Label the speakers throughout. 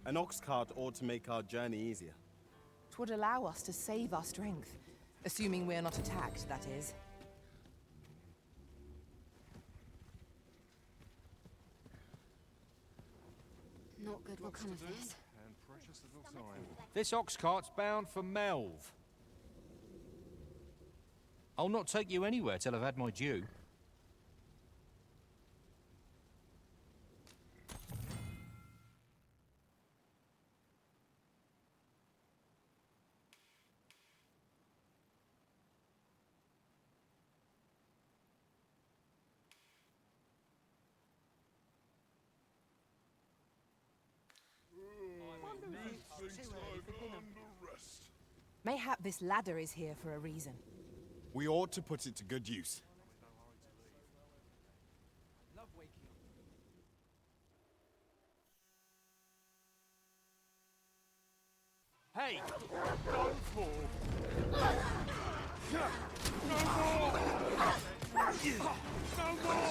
Speaker 1: An ox cart ought to make our journey easier.
Speaker 2: 'Twould allow us to save our strength. Assuming we're not attacked, that is.
Speaker 3: Not good will come of this.
Speaker 4: And precious little time.
Speaker 5: This ox cart's bound for Melve. I'll not take you anywhere till I've had my due.
Speaker 2: Mayhap this ladder is here for a reason.
Speaker 1: We ought to put it to good use.
Speaker 5: Hey!
Speaker 4: Don't fall! No more! No more!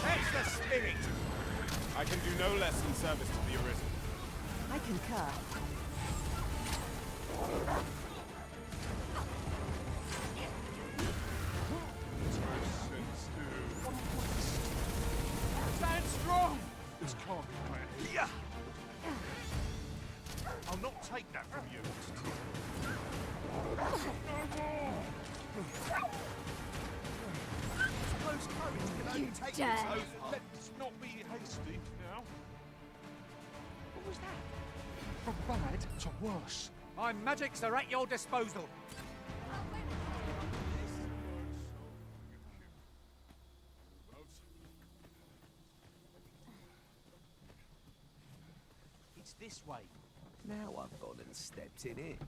Speaker 5: That's the spirit!
Speaker 1: I can do no less in service to the Arisen.
Speaker 2: I concur.
Speaker 5: Stand strong!
Speaker 4: This can't be fair.
Speaker 5: Yeah!
Speaker 4: I'll not take that from you.
Speaker 5: Close courage can only take
Speaker 3: dare.
Speaker 5: it so far.
Speaker 4: Let's not be hasty now.
Speaker 5: What was that?
Speaker 4: From bad to worse.
Speaker 5: My magics are at your disposal. It's this way.
Speaker 6: Now I've gone and stepped in it.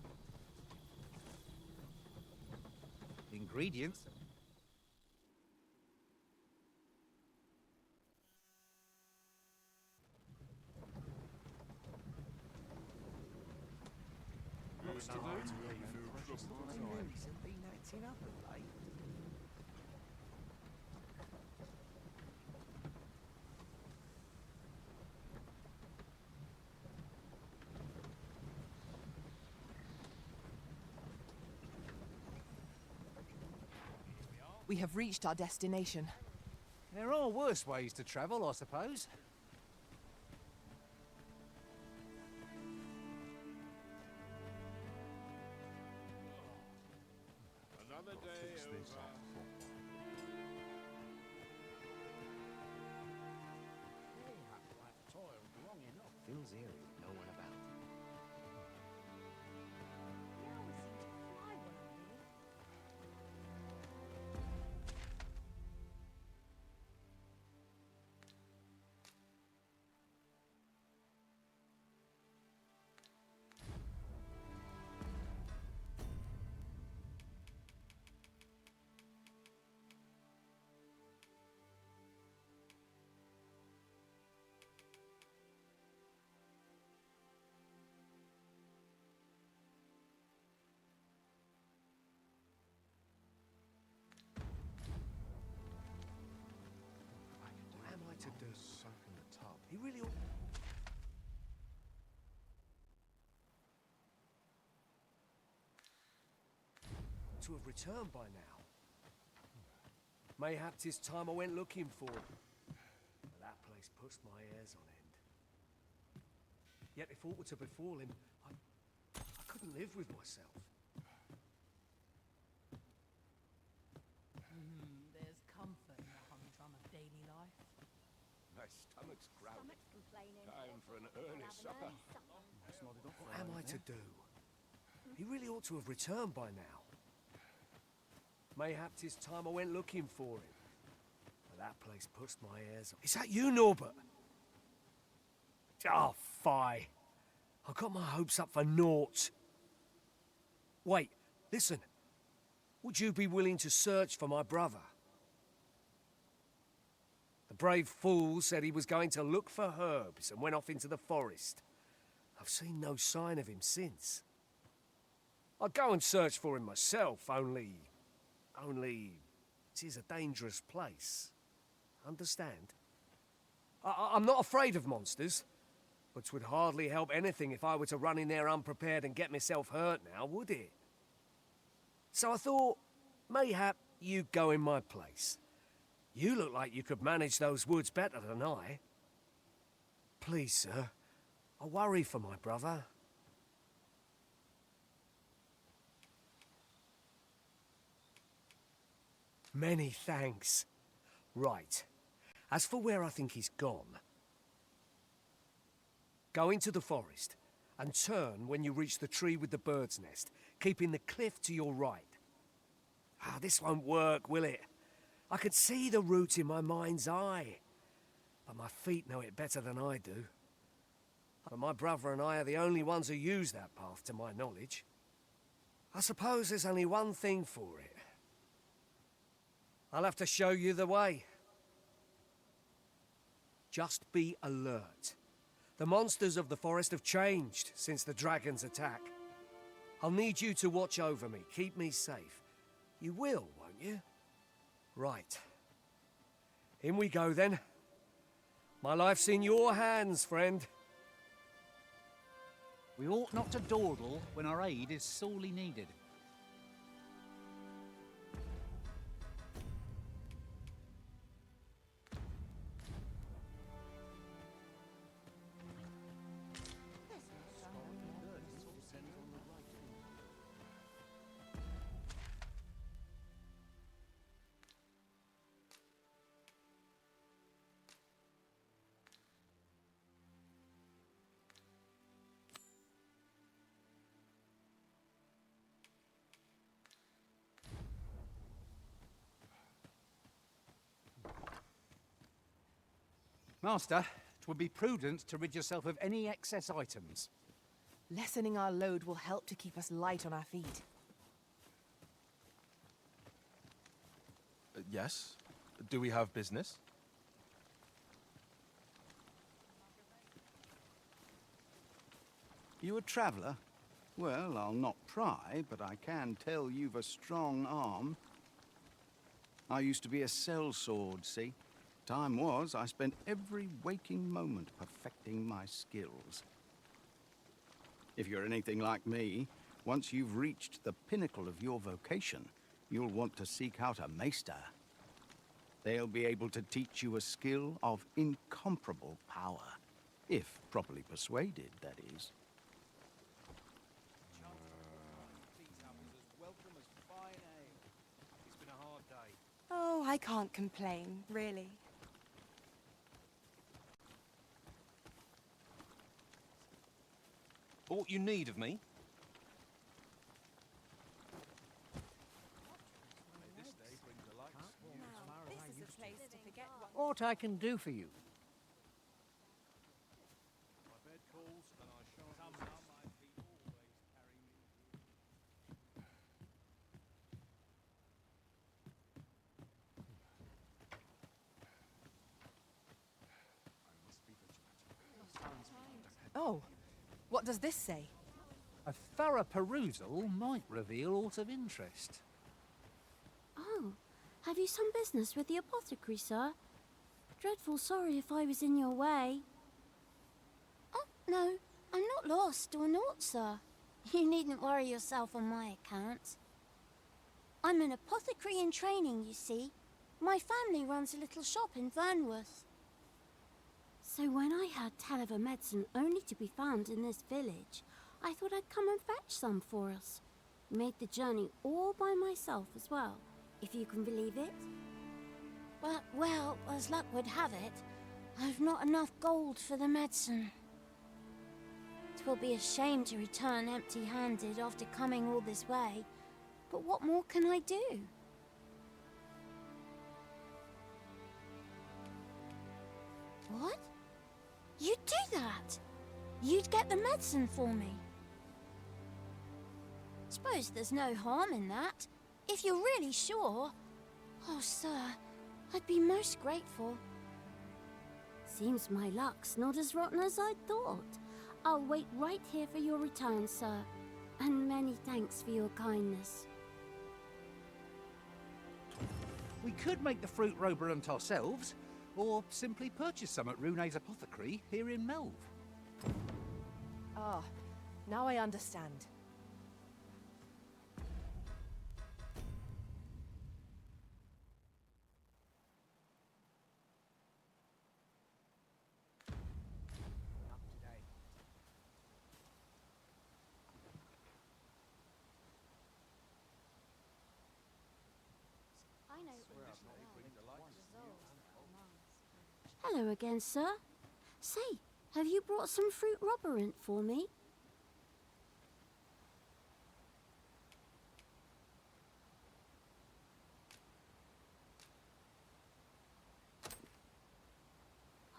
Speaker 5: Ingredients?
Speaker 4: What's to do?
Speaker 6: Hasn't been acting up of late.
Speaker 2: We have reached our destination.
Speaker 5: There are worse ways to travel, I suppose.
Speaker 4: Another day over.
Speaker 6: Feels eerie with no one about. What am I to do?
Speaker 4: Soak in the tub.
Speaker 6: He really ought... to have returned by now. Mayhap 'tis time I went looking for him. But that place puts my hairs on end. Yet if aught were to befall him, I couldn't live with myself.
Speaker 2: There's comfort in the humdrum of daily life.
Speaker 4: My stomach's growling.
Speaker 3: Stomach's complaining.
Speaker 4: Time for an early supper.
Speaker 6: What am I to do? He really ought to have returned by now. Mayhap 'tis time I went looking for him. But that place puts my hairs on. Is that you, Norbert? Oh, fie. I got my hopes up for naught. Wait, listen. Would you be willing to search for my brother? The The brave fool said he was going to look for herbs and went off into the forest. I've seen no sign of him since. I'd go and search for him myself, only it is a dangerous place. Understand? I'm not afraid of monsters, but 'twould hardly help anything if I were to run in there unprepared and get myself hurt now, would it? So I thought, mayhap you'd go in my place. You look like you could manage those woods better than I. Please, sir, I worry for my brother. Many thanks. Right. As for where I think he's gone, go into the forest and turn when you reach the tree with the bird's nest, keeping the cliff to your right. Ah, this won't work, will it? I could see the route in my mind's eye, but my feet know it better than I do. But my brother and I are the only ones who use that path, to my knowledge. I suppose there's only one thing for it. I'll have to show you the way. Just be alert. The monsters of the forest have changed since the dragon's attack. I'll need you to watch over me, keep me safe. You will, won't you? Right. In we go then. My life's in your hands, friend.
Speaker 5: We ought not to dawdle when our aid is sorely needed. Master, 'twould be prudent to rid yourself of any excess items.
Speaker 2: Lessening our load will help to keep us light on our feet.
Speaker 7: Yes? Do we have business?
Speaker 8: You a traveller? Well, I'll not pry, but I can tell you've a strong arm. I used to be a sellsword, see? Time was, I spent every waking moment perfecting my skills. If you're anything like me, once you've reached the pinnacle of your vocation, you'll want to seek out a maester. They'll be able to teach you a skill of incomparable power, if properly persuaded, that is.
Speaker 2: Oh, I can't complain, really.
Speaker 7: Aught you need of me?
Speaker 5: What I can do for you?
Speaker 2: Oh, what does this say?
Speaker 5: A thorough perusal might reveal aught of interest.
Speaker 3: Oh, have you some business with the apothecary, sir? Dreadful sorry if I was in your way. Oh, no, I'm not lost or naught, sir. You needn't worry yourself on my account. I'm an apothecary in training, you see. My family runs a little shop in Vernworth. So when I heard tell of a medicine only to be found in this village, I thought I'd come and fetch some for us. Made the journey all by myself as well, if you can believe it. But, well, as luck would have it, I've not enough gold for the medicine. 'Twill be a shame to return empty-handed after coming all this way, but what more can I do? What? You'd do that? You'd get the medicine for me? Suppose there's no harm in that, if you're really sure. Oh, sir, I'd be most grateful. Seems my luck's not as rotten as I thought. I'll wait right here for your return, sir. And many thanks for your kindness.
Speaker 5: We could make the fruit roberant ourselves, or simply purchase some at Rune's apothecary here in Melve.
Speaker 2: Ah, now I understand.
Speaker 3: Hello again, sir. Say, have you brought some fruit roberant for me?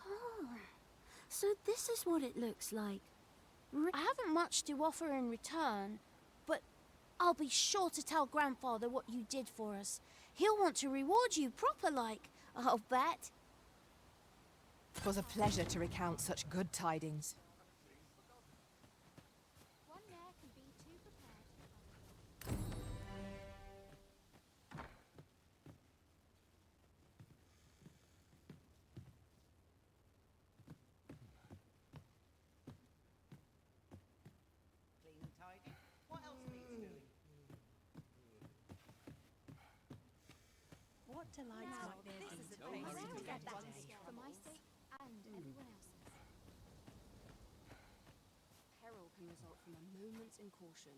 Speaker 3: Oh, so this is what it looks like. I haven't much to offer in return, but I'll be sure to tell Grandfather what you did for us. He'll want to reward you proper like, I'll bet.
Speaker 2: 'Twas a pleasure to recount such good tidings.
Speaker 3: One there can be two prepared.
Speaker 9: Clean and tidy. What else needs doing? What delights might there be to place to get that day?
Speaker 3: For my sake and everyone else's.
Speaker 10: Peril can result from a moment's incaution.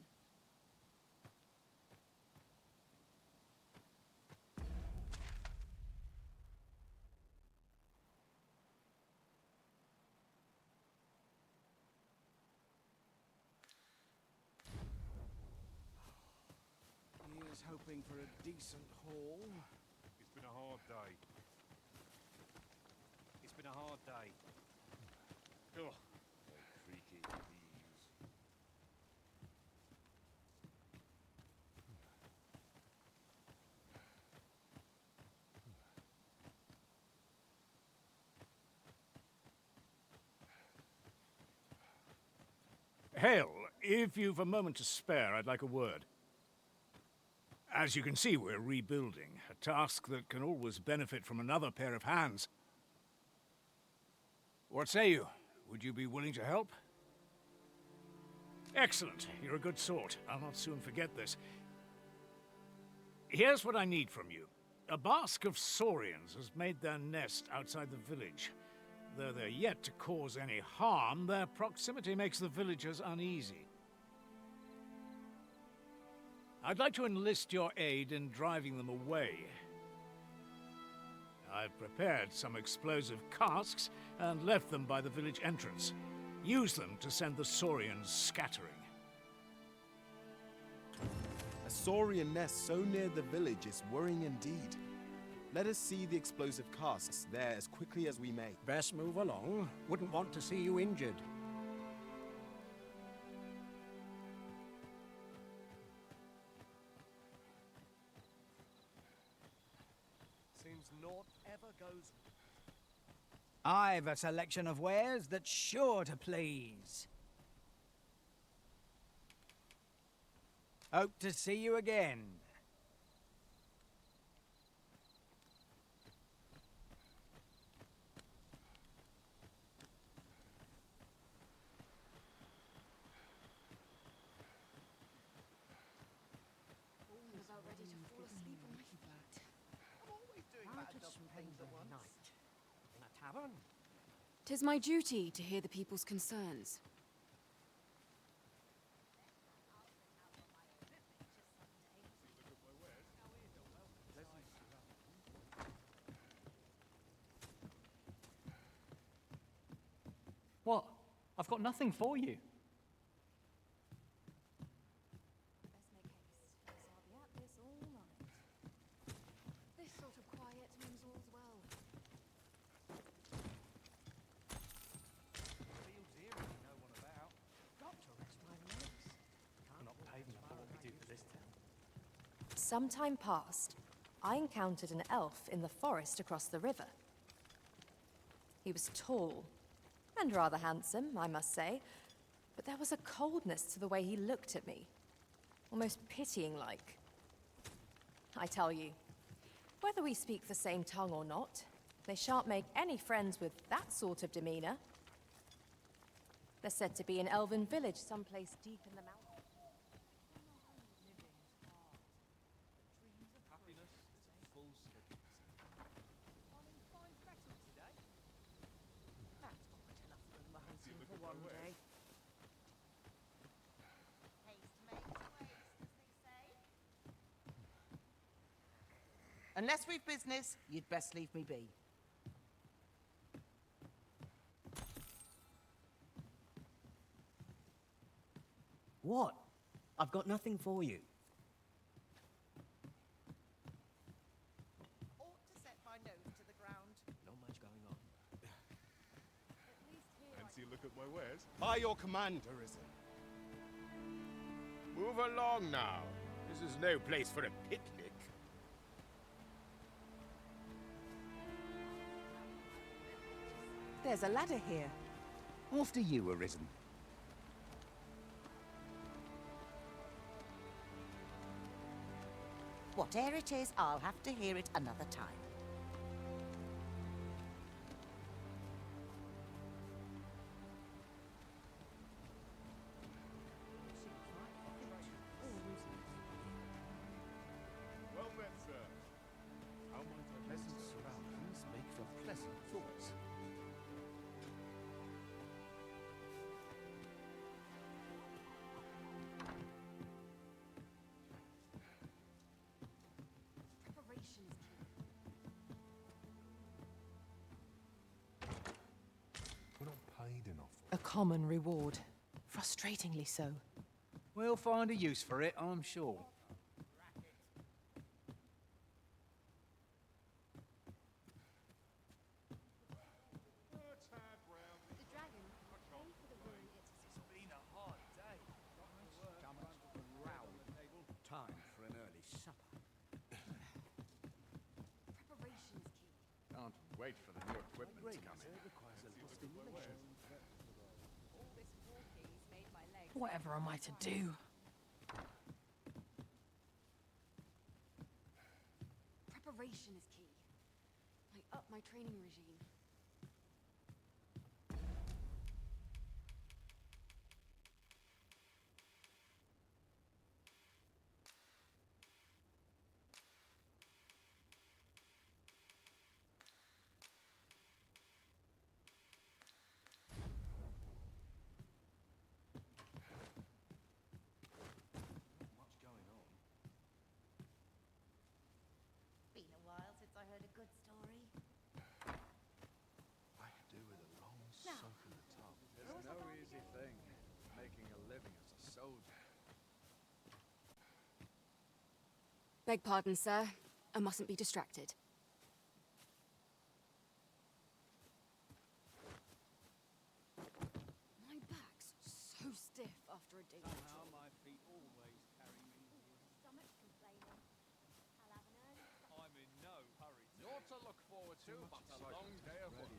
Speaker 8: Here's hoping for a decent haul.
Speaker 4: It's been a hard day.
Speaker 5: It's been a hard day.
Speaker 4: Oh, creaky leaves.
Speaker 11: Hale, if you've a moment to spare, I'd like a word. As you can see, we're rebuilding, a task that can always benefit from another pair of hands. What say you? Would you be willing to help? Excellent. You're a good sort. I'll not soon forget this. Here's what I need from you. A bask of saurians has made their nest outside the village. Though they're yet to cause any harm, their proximity makes the villagers uneasy. I'd like to enlist your aid in driving them away. I've prepared some explosive casks and left them by the village entrance. Use them to send the saurians scattering.
Speaker 1: A saurian nest so near the village is worrying indeed. Let us see the explosive casks there as quickly as we may.
Speaker 12: Best move along. Wouldn't want to see you injured.
Speaker 6: Seems naught ever goes.
Speaker 9: I've a selection of wares that's sure to please. Hope to see you again.
Speaker 12: In a tavern?
Speaker 10: 'Tis my duty to hear the people's concerns.
Speaker 13: What? I've got nothing for you.
Speaker 2: Best make haste, as I'll be at this all night. This sort of quiet means all's well.
Speaker 12: Fields here if you know one about. Got to rest my legs.
Speaker 13: I'm not paid enough for what we do for this town.
Speaker 14: Some time past, I encountered an elf in the forest across the river. He was tall, and rather handsome, I must say, but there was a coldness to the way he looked at me. Almost pitying-like. I tell you, whether we speak the same tongue or not, they shan't make any friends with that sort of demeanor. They're said to be an elven village someplace deep in the mountains.
Speaker 15: Unless we've business, you'd best leave me be.
Speaker 16: What? I've got nothing for you.
Speaker 15: Ought to set my nose to the ground.
Speaker 16: Not much going on.
Speaker 4: Fancy a look at my wares?
Speaker 1: By your command, Arisen.
Speaker 17: Move along now. This is no place for a picnic.
Speaker 15: There's a ladder here.
Speaker 5: After you, Arisen.
Speaker 15: Whatever it is, I'll have to hear it another time.
Speaker 4: Well met, sir. How might I
Speaker 8: Pleasant surroundings make for pleasant thoughts.
Speaker 2: Preparation is key.
Speaker 4: We're not paid enough.
Speaker 15: A common reward. Frustratingly so.
Speaker 5: We'll find a use for it, I'm sure.
Speaker 2: The dragon came for the room it has
Speaker 5: Been a hard day.
Speaker 12: Time for an early supper.
Speaker 2: Preparation is key.
Speaker 4: Can't wait for the new equipment to come in.
Speaker 10: Whatever am I to do?
Speaker 2: Preparation is key. I up my training regime.
Speaker 15: Been a while since I heard a good story.
Speaker 4: I could do with a long
Speaker 15: No.
Speaker 4: soak in the tub.
Speaker 5: There's no easy thing, making a living as a soldier.
Speaker 10: Beg pardon, sir. I mustn't be distracted.
Speaker 2: My back's so stiff after a day.
Speaker 12: Somehow my feet always carry me here.
Speaker 3: Stomach's complaining. I'll have an early
Speaker 12: I'm in no hurry.
Speaker 4: Naught to look forward to, but a long day of work.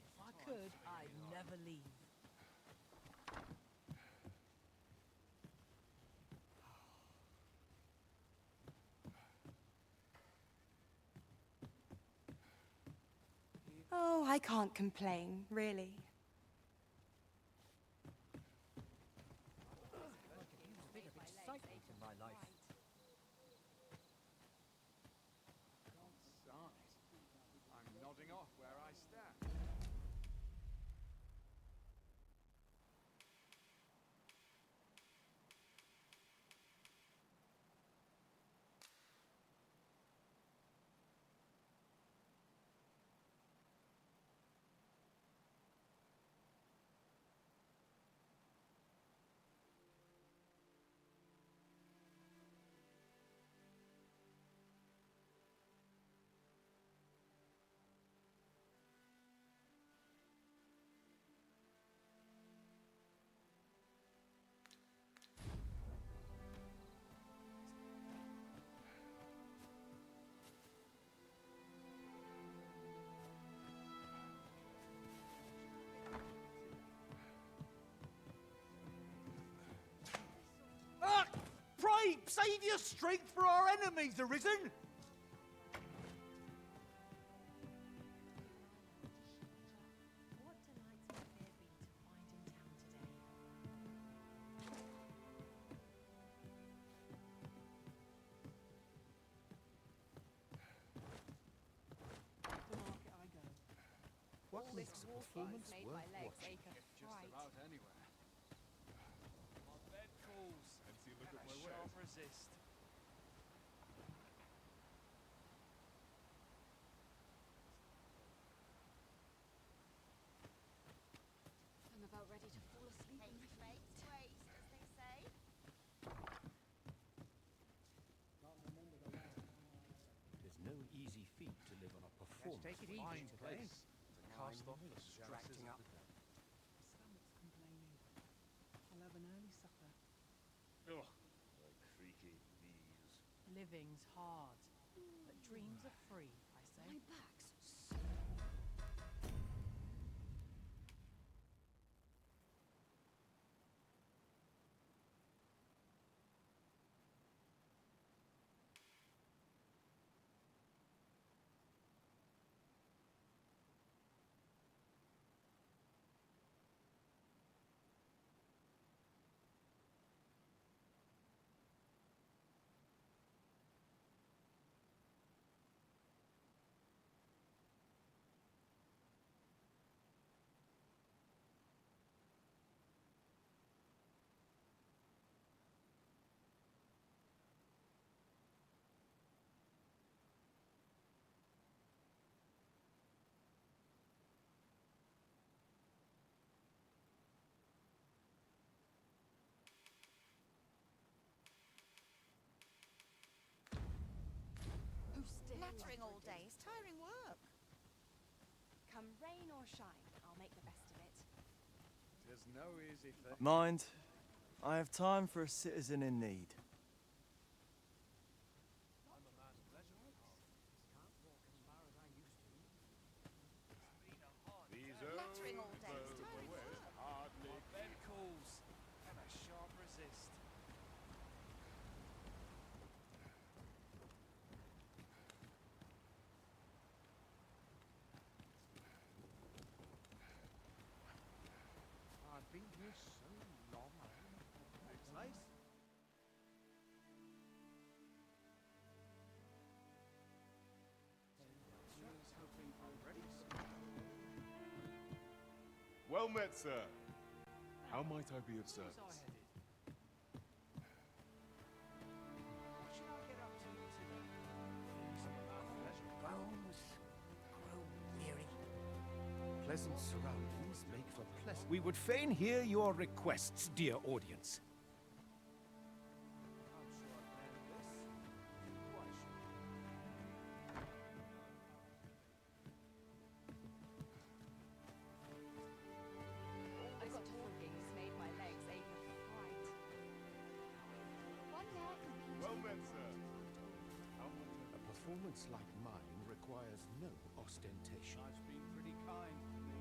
Speaker 15: If I could, I'd never leave.
Speaker 10: Oh, I can't complain, really.
Speaker 16: Bit of excitement in my life.
Speaker 5: I'm nodding off where I stand. Saviour's strength for our enemies arisen!
Speaker 15: What delights would there be to find in town today? The market I go.
Speaker 14: What makes a performance made my legs ache a fright.
Speaker 5: anywhere.
Speaker 6: My bed calls.
Speaker 4: Fancy a look at
Speaker 6: and
Speaker 4: my
Speaker 6: I
Speaker 4: wares?
Speaker 6: shan't resist.
Speaker 2: I'm about ready to fall asleep in my feet.
Speaker 15: Waste, as they say.
Speaker 18: There's no easy feat to live on a performance.
Speaker 5: Take it easy today.
Speaker 7: To cast off the stresses of the day.
Speaker 15: My stomach's complaining. I'll have an early supper.
Speaker 4: Oh, my creaky knees.
Speaker 15: Living's hard, but dreams are free, I say.
Speaker 2: My back's so...
Speaker 15: Nattering all day is tiring work.
Speaker 14: Come rain or shine, I'll make the best of it.
Speaker 4: There's no easy thing.
Speaker 19: Mind, I have time for a citizen in need.
Speaker 5: I'm a man's pleasure. Can't walk as far as I used to.
Speaker 6: It's been a hard
Speaker 4: These
Speaker 6: day.
Speaker 15: Nattering all day is
Speaker 4: my
Speaker 15: tiring
Speaker 4: wares
Speaker 15: work.
Speaker 4: hardly.
Speaker 6: My bed calls and I shan't resist.
Speaker 5: I've been here so long. It's nice.
Speaker 4: Well met, sir. How might I be of service?
Speaker 5: What should I get up to today? Some of our pleasure.
Speaker 6: Bones grow weary. Pleasant surroundings make for pleasant.
Speaker 11: We would fain hear your requests, dear audience.
Speaker 5: I'm sure I've learned this. Why should
Speaker 14: I got walking's made my legs ache a fright.
Speaker 2: One more complete.
Speaker 4: Well met, sir. How much?
Speaker 6: A performance like mine requires no ostentation.
Speaker 5: Life's been pretty kind to me.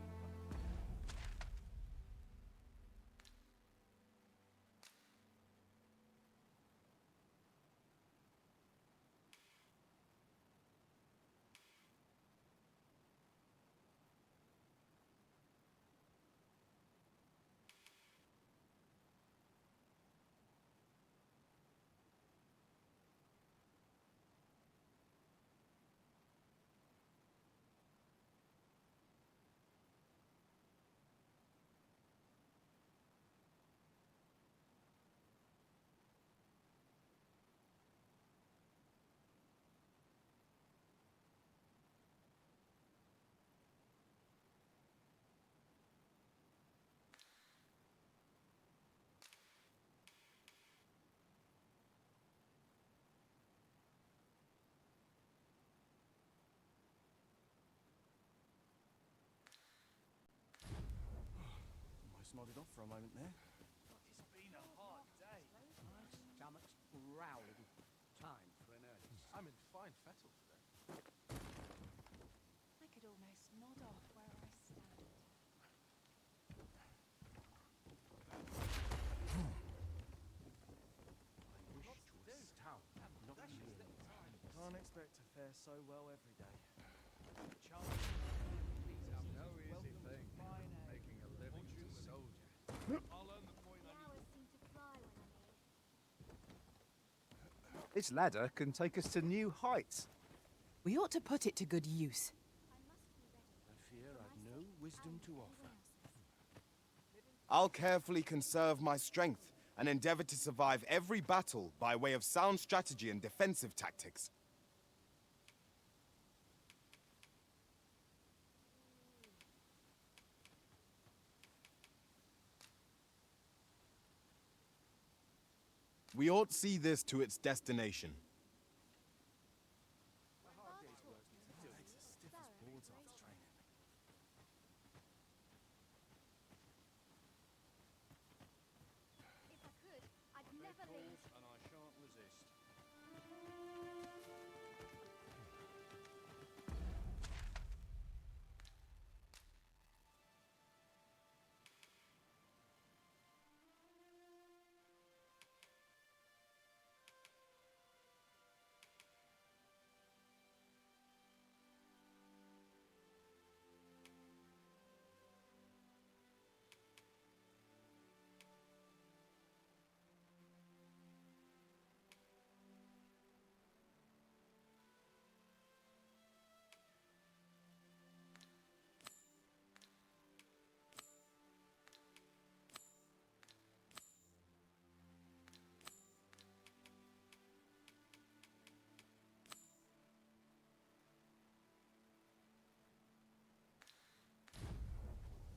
Speaker 19: Almost nodded off for a moment there.
Speaker 6: It's been a hard day.
Speaker 5: My stomach's growling. Time for an early.
Speaker 7: I'm in fine fettle today.
Speaker 14: I could almost nod off where I stand.
Speaker 5: I wish to
Speaker 19: fare so well every day.
Speaker 5: No easy thing, making a living as a soldier.
Speaker 4: I'll earn the coin I need.
Speaker 3: Seem to fly when I'm here.
Speaker 5: This ladder can take us to new heights.
Speaker 10: We ought to put it to good use.
Speaker 17: I fear I've no wisdom to offer.
Speaker 1: I'll carefully conserve my strength and endeavor to survive every battle by way of sound strategy and defensive tactics. We ought see this to its destination.
Speaker 3: If I could, I'd never leave.
Speaker 18: And I shan't resist.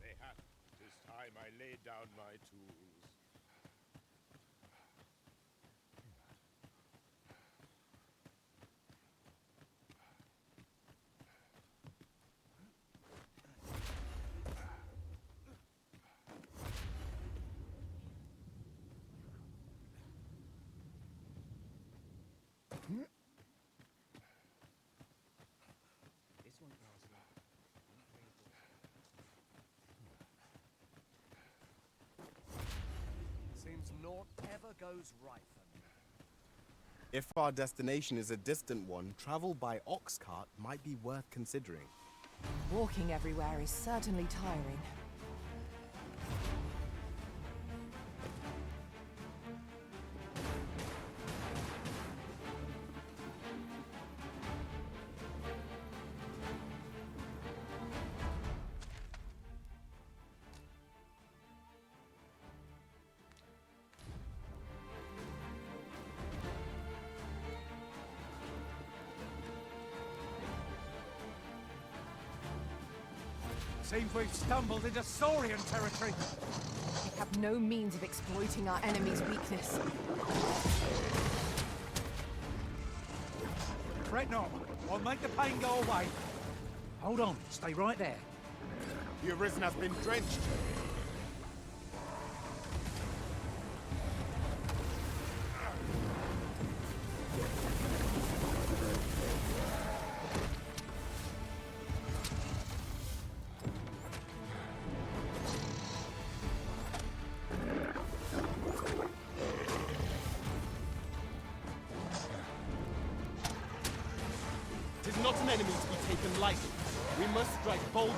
Speaker 17: Mayhap 'tis time I laid down my tools.
Speaker 16: This one goes low.
Speaker 6: Seems naught ever goes right for me.
Speaker 1: If our destination is a distant one, travel by Oxcart might be worth considering.
Speaker 14: Walking everywhere is certainly tiring.
Speaker 5: Seems we've stumbled into Saurian territory.
Speaker 14: We have no means of exploiting our enemy's weakness.
Speaker 5: Fret not, I'll make the pain go away. Hold on, stay right there.
Speaker 1: The Arisen has been drenched. It is not an enemy to be taken lightly. We must strike boldly,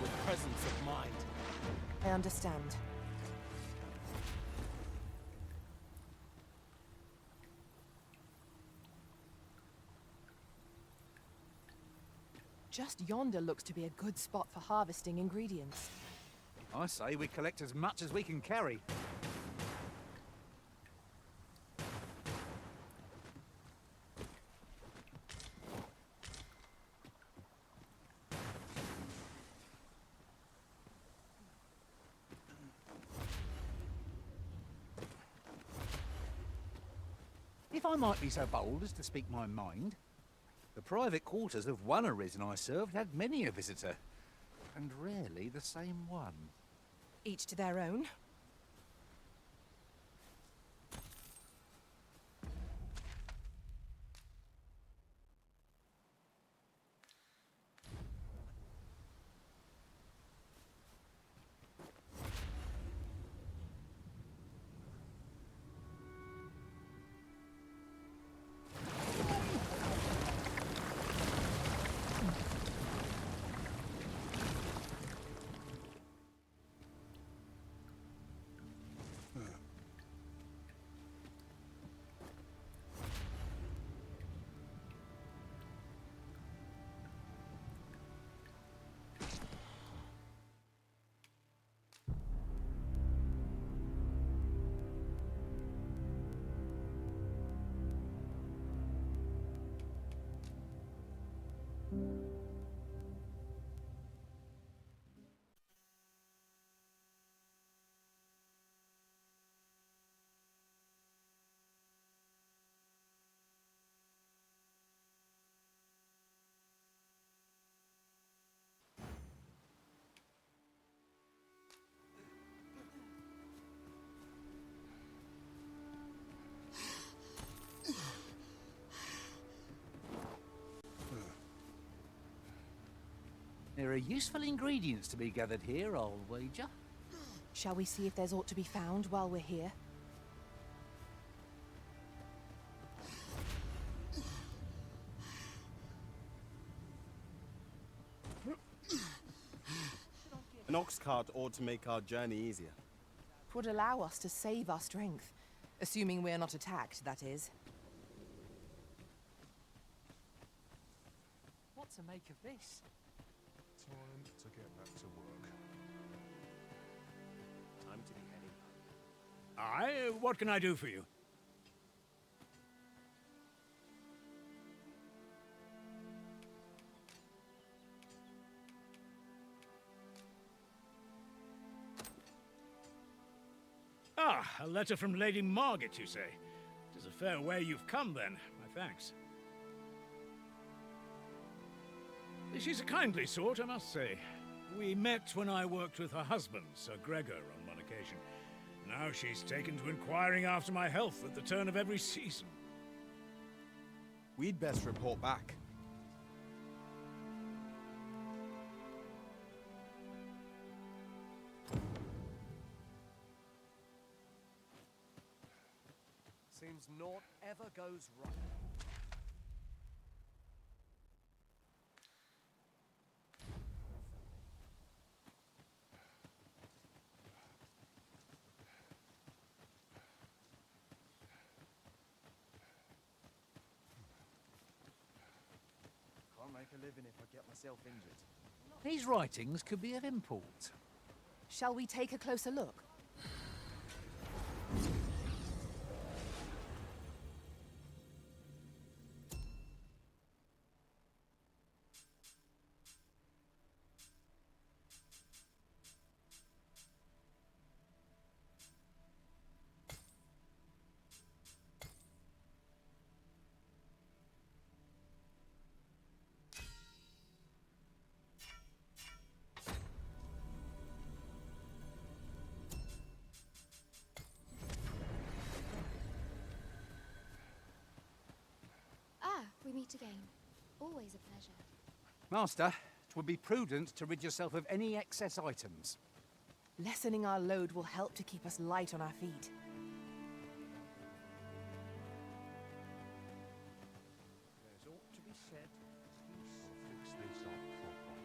Speaker 1: with presence of mind.
Speaker 14: I understand. Just yonder looks to be a good spot for harvesting ingredients.
Speaker 5: I say we collect as much as we can carry. If I might be so bold as to speak my mind, the private quarters of one Arisen I served had many a visitor, and rarely the same one.
Speaker 14: Each to their own.
Speaker 5: There are useful ingredients to be gathered here, I'll wager.
Speaker 10: Shall we see if there's aught to be found while we're here?
Speaker 1: An ox cart ought to make our journey easier.
Speaker 10: 'Twould allow us to save our strength. Assuming we're not attacked, that is.
Speaker 13: What to make of this?
Speaker 4: Time to get back to work.
Speaker 18: Time to be heading.
Speaker 11: Aye, what can I do for you? Ah, a letter from Lady Margaret, you say? It is a fair way you've come, then. My thanks. She's a kindly sort, I must say. We met when I worked with her husband, Sir Gregor, on one occasion. Now she's taken to inquiring after my health at the turn of every season.
Speaker 1: We'd best report back.
Speaker 6: Seems naught ever goes right.
Speaker 19: Can't make a living if I get myself injured.
Speaker 5: These writings could be of import.
Speaker 10: Shall we take a closer look?
Speaker 2: We meet again. Always a pleasure.
Speaker 5: Master, it would be prudent to rid yourself of any excess items.
Speaker 10: Lessening our load will help to keep us light on our feet.
Speaker 18: There's ought to be said. Fix this up proper.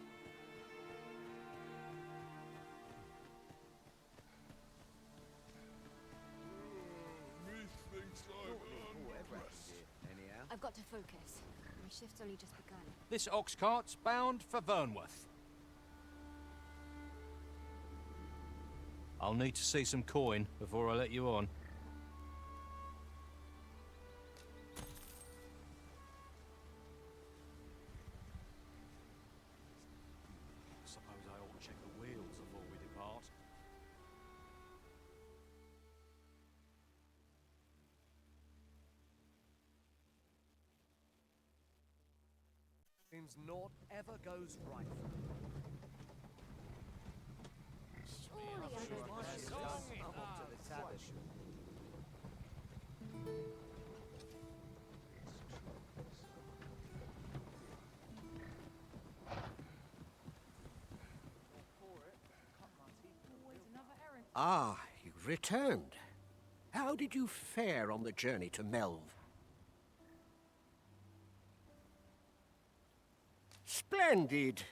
Speaker 17: Methinks I've earned
Speaker 2: Anyhow. I've got to focus. My shift's only just begun.
Speaker 18: This ox cart's bound for Vernworth. I'll need to see some coin before I let you on. Suppose I ought to check the wheels before we depart.
Speaker 6: Seems naught ever goes right.
Speaker 2: Surely I know what she's done.
Speaker 19: I'm off to the tavern.
Speaker 20: Ah, you've returned. How did you fare on the journey to Melve? Splendid!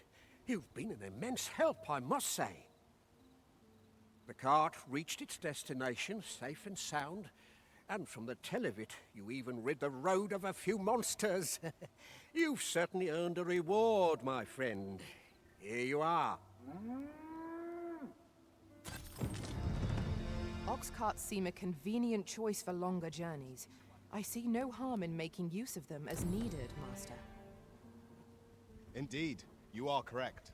Speaker 20: You've been an immense help, I must say. The cart reached its destination safe and sound, and from the tell of it, you even rid the road of a few monsters. You've certainly earned a reward, my friend. Here you are.
Speaker 10: Ox carts seem a convenient choice for longer journeys. I see no harm in making use of them as needed, Master.
Speaker 1: Indeed, you are correct.